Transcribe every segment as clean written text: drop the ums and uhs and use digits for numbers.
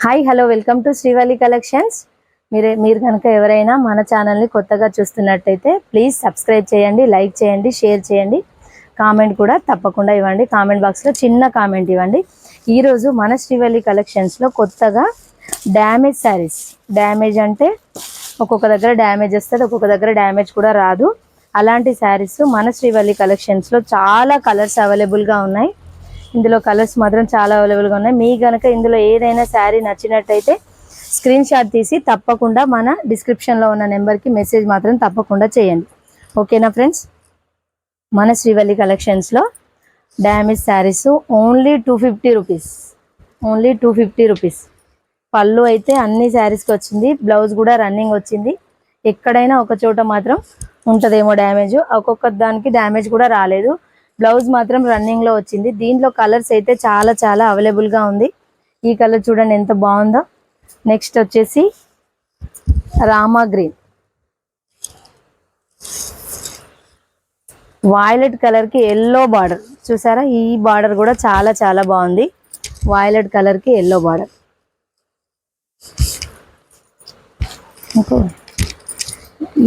Hi hello welcome to Srivalli collections. మీరు కనుక ఎవరైనా మన ఛానల్ని కొత్తగా చూస్తున్నట్టయితే ప్లీజ్ సబ్స్క్రైబ్ చేయండి, లైక్ చేయండి, షేర్ చేయండి, కామెంట్ కూడా తప్పకుండా ఇవ్వండి. కామెంట్ బాక్స్లో చిన్న కామెంట్ ఇవ్వండి. ఈరోజు మన శ్రీవల్లి కలెక్షన్స్లో కొత్తగా డ్యామేజ్ శారీస్, డ్యామేజ్ అంటే ఒక్కొక్క దగ్గర డ్యామేజ్ వస్తుంది, ఒక్కొక్క దగ్గర డ్యామేజ్ కూడా రాదు. అలాంటి శారీస్ మన శ్రీవల్లి కలెక్షన్స్లో చాలా కలర్స్ అవైలబుల్గా ఉన్నాయి. ఇందులో కలర్స్ మాత్రం చాలా అవైలబుల్గా ఉన్నాయి. మీ కనుక ఇందులో ఏదైనా శారీ నచ్చినట్టయితే స్క్రీన్ షాట్ తీసి తప్పకుండా మన డిస్క్రిప్షన్లో ఉన్న నెంబర్కి మెసేజ్ మాత్రం తప్పకుండా చేయండి. ఓకేనా ఫ్రెండ్స్? మన శ్రీవల్లి కలెక్షన్స్లో damage saris only 250 rupees, only 250 rupees. పళ్ళు అయితే అన్ని శారీస్కి వచ్చింది, బ్లౌజ్ కూడా రన్నింగ్ వచ్చింది. ఎక్కడైనా ఒక చోట మాత్రం ఉంటుందేమో డ్యామేజ్, ఒక్కొక్క దానికి డ్యామేజ్ కూడా రాలేదు. బ్లౌజ్ మాత్రం రన్నింగ్లో వచ్చింది. దీంట్లో కలర్స్ అయితే చాలా చాలా అవైలబుల్గా ఉంది. ఈ కలర్ చూడండి ఎంత బాగుందో. నెక్స్ట్ వచ్చేసి రామా గ్రీన్, వైలెట్ కలర్కి ఎల్లో బార్డర్ చూసారా? ఈ బార్డర్ కూడా చాలా చాలా బాగుంది. వైలెట్ కలర్కి ఎల్లో బార్డర్.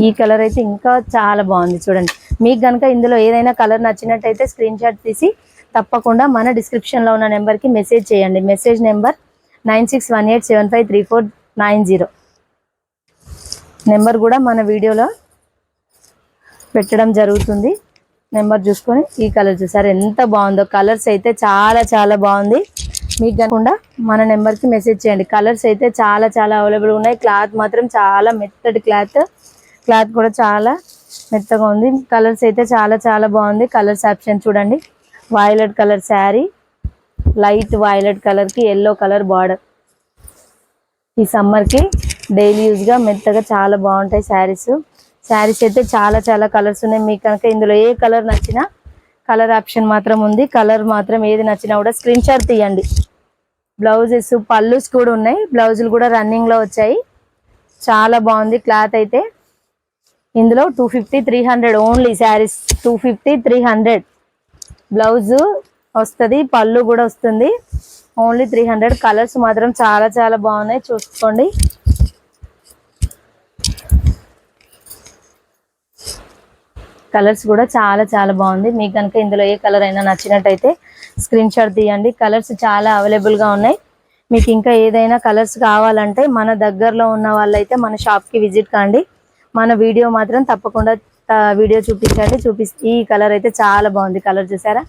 ఈ కలర్ అయితే ఇంకా చాలా బాగుంది చూడండి. మీకు కనుక ఇందులో ఏదైనా కలర్ నచ్చినట్టయితే స్క్రీన్ షాట్ తీసి తప్పకుండా మన డిస్క్రిప్షన్లో ఉన్న నెంబర్కి మెసేజ్ చేయండి. Message number 9618753490. నెంబర్ కూడా మన వీడియోలో పెట్టడం జరుగుతుంది. నెంబర్ చూసుకొని ఈ కలర్ చూసారు ఎంత బాగుందో. కలర్స్ అయితే చాలా చాలా బాగుంది. మీకు కనుక మన నెంబర్కి మెసేజ్ చేయండి. కలర్స్ అయితే చాలా చాలా అవైలబుల్ ఉన్నాయి. క్లాత్ మాత్రం చాలా మెత్తటి క్లాత్ కూడా చాలా మెత్తగా ఉంది. కలర్స్ అయితే చాలా చాలా బాగుంది. కలర్స్ ఆప్షన్ చూడండి. Violet colour sari, light violet కలర్కి ఎల్లో కలర్ బార్డర్. ఈ సమ్మర్కి డైలీ యూజ్గా మెత్తగా చాలా బాగుంటాయి శారీస్ అయితే చాలా చాలా కలర్స్ ఉన్నాయి. మీకు కనుక ఇందులో ఏ కలర్ నచ్చినా కలర్ ఆప్షన్ మాత్రం ఉంది. కలర్ మాత్రం ఏది నచ్చినా కూడా స్క్రీన్ షాట్ తీయండి. బ్లౌజెస్, పళ్ళుస్ కూడా ఉన్నాయి. బ్లౌజులు కూడా రన్నింగ్లో వచ్చాయి. చాలా బాగుంది క్లాత్ అయితే. ఇందులో 250, 300 ఓన్లీ శారీస్. 250, 300 బ్లౌజు వస్తుంది, పళ్ళు కూడా వస్తుంది. ఓన్లీ 300. కలర్స్ మాత్రం చాలా చాలా బాగున్నాయి చూసుకోండి. కలర్స్ కూడా చాలా చాలా బాగుంది. మీకు కనుక ఇందులో ఏ కలర్ అయినా నచ్చినట్టయితే స్క్రీన్ షాట్ తీయండి. కలర్స్ చాలా అవైలబుల్గా ఉన్నాయి. మీకు ఇంకా ఏదైనా కలర్స్ కావాలంటే మన దగ్గరలో ఉన్న వాళ్ళైతే మన షాప్కి విజిట్ కాండి. మన వీడియో మాత్రం తప్పకుండా వీడియో చూపించండి. ఈ కలర్ అయితే చాలా బాగుంది. కలర్ చూసారా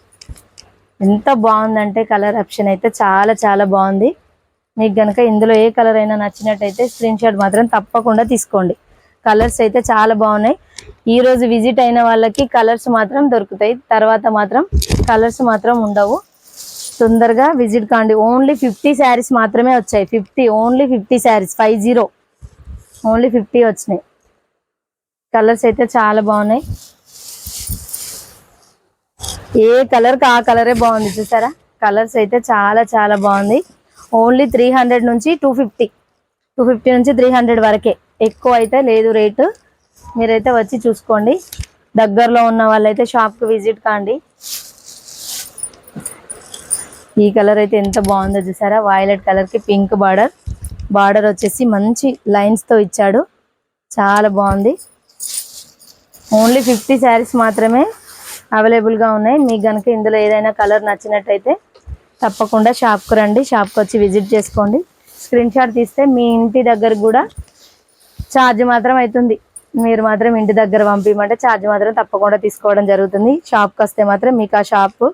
ఎంత బాగుందంటే కలర్ ఆప్షన్ అయితే చాలా చాలా బాగుంది. మీకు కనుక ఇందులో ఏ కలర్ అయినా నచ్చినట్టయితే స్క్రీన్ షాట్ మాత్రం తప్పకుండా తీసుకోండి. కలర్స్ అయితే చాలా బాగున్నాయి. ఈరోజు విజిట్ అయిన వాళ్ళకి కలర్స్ మాత్రం దొరుకుతాయి, తర్వాత మాత్రం కలర్స్ మాత్రం ఉండవు. తొందరగా విజిట్ కాండి. ఓన్లీ 50 శారీస్ మాత్రమే వచ్చాయి. 50 ఓన్లీ 50 శారీస్, 50 ఓన్లీ 50 వచ్చినాయి. కలర్స్ అయితే చాలా బాగున్నాయి. ఏ కలర్కి ఆ కలరే బాగుంది చూసారా? కలర్స్ అయితే చాలా చాలా బాగుంది. ఓన్లీ 300 నుంచి 250 నుంచి 300 వరకే, ఎక్కువ అయితే లేదు రేటు. మీరైతే వచ్చి చూసుకోండి. దగ్గరలో ఉన్న వాళ్ళైతే షాప్కి విజిట్ కాండి. ఈ కలర్ అయితే ఎంత బాగుందో చూసారా? వైలెట్ కలర్కి పింక్ బార్డర్ వచ్చేసి మంచి లైన్స్తో ఇచ్చాడు. చాలా బాగుంది. ఓన్లీ 50 శారీస్ మాత్రమే అవైలబుల్గా ఉన్నాయి. మీకు కనుక ఇందులో ఏదైనా కలర్ నచ్చినట్టయితే తప్పకుండా షాప్కి రండి. షాప్కి వచ్చి విజిట్ చేసుకోండి. స్క్రీన్ షాట్ తీస్తే మీ ఇంటి దగ్గర కూడా ఛార్జ్ మాత్రం అవుతుంది. మీరు మాత్రం ఇంటి దగ్గర పంపించమంటే ఛార్జ్ మాత్రం తప్పకుండా తీసుకోవడం జరుగుతుంది. షాప్కి వస్తే మాత్రం మీకు ఆ షాప్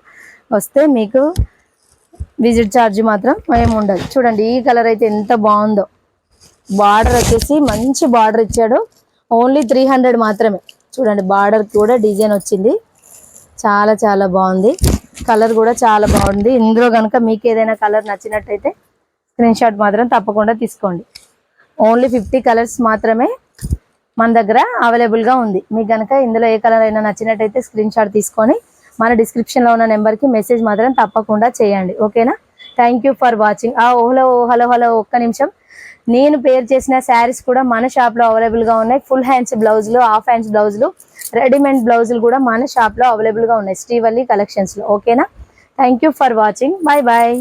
వస్తే మీకు విజిట్ ఛార్జ్ మాత్రం ఏమి ఉండదు. చూడండి ఈ కలర్ అయితే ఎంత బాగుందో. బార్డర్ వచ్చేసి మంచి బార్డర్ ఇచ్చాడు. ఓన్లీ 300 మాత్రమే. చూడండి బార్డర్ కూడా డిజైన్ వచ్చింది. చాలా చాలా బాగుంది. కలర్ కూడా చాలా బాగుంది. ఇందులో కనుక మీకు ఏదైనా కలర్ నచ్చినట్టయితే స్క్రీన్ షాట్ మాత్రం తప్పకుండా తీసుకోండి. ఓన్లీ 50 కలర్స్ మాత్రమే మన దగ్గర అవైలబుల్గా ఉంది. మీకు కనుక ఇందులో ఏ కలర్ అయినా నచ్చినట్టయితే స్క్రీన్ షాట్ తీసుకొని మన డిస్క్రిప్షన్లో ఉన్న నెంబర్కి మెసేజ్ మాత్రం తప్పకుండా చేయండి. ఓకేనా? Thank you for watching. Hello ఒక్క నిమిషం. నేను పేరు చేసిన శారీస్ కూడా మన షాప్లో అవైలబుల్గా ఉన్నాయి. ఫుల్ హ్యాండ్స్ బ్లౌజులు, హాఫ్ హ్యాండ్స్ బ్లౌజులు, రెడీమేడ్ బ్లౌజులు కూడా మన షాప్లో అవైలబుల్గా ఉన్నాయి శ్రీవల్లి కలెక్షన్స్లో. ఓకేనా? Thank you for watching. Bye bye.